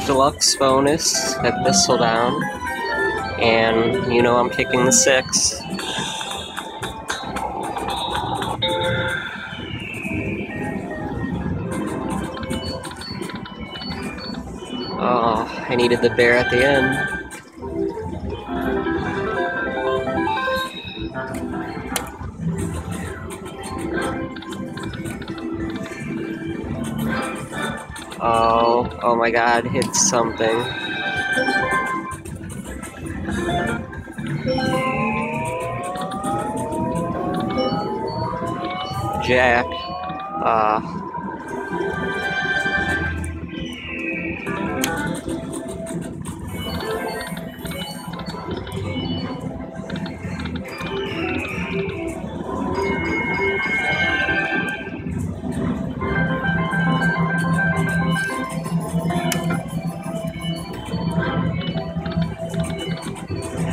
Deluxe bonus at Thistledown, and you know I'm picking the 6. Oh, I needed the bear at the end. Oh my god, hit something. Jack.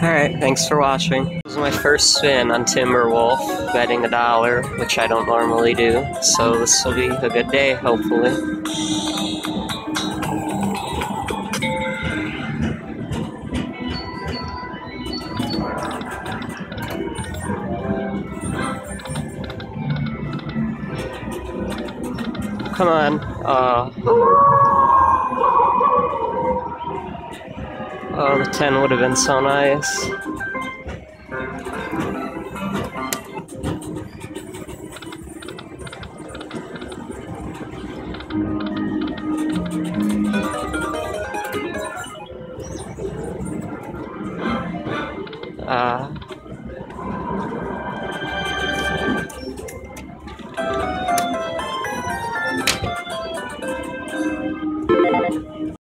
Alright, thanks for watching. This is my first spin on Timberwolf, betting $1, which I don't normally do, so this will be a good day, hopefully. Come on. Oh, the 10 would have been so nice.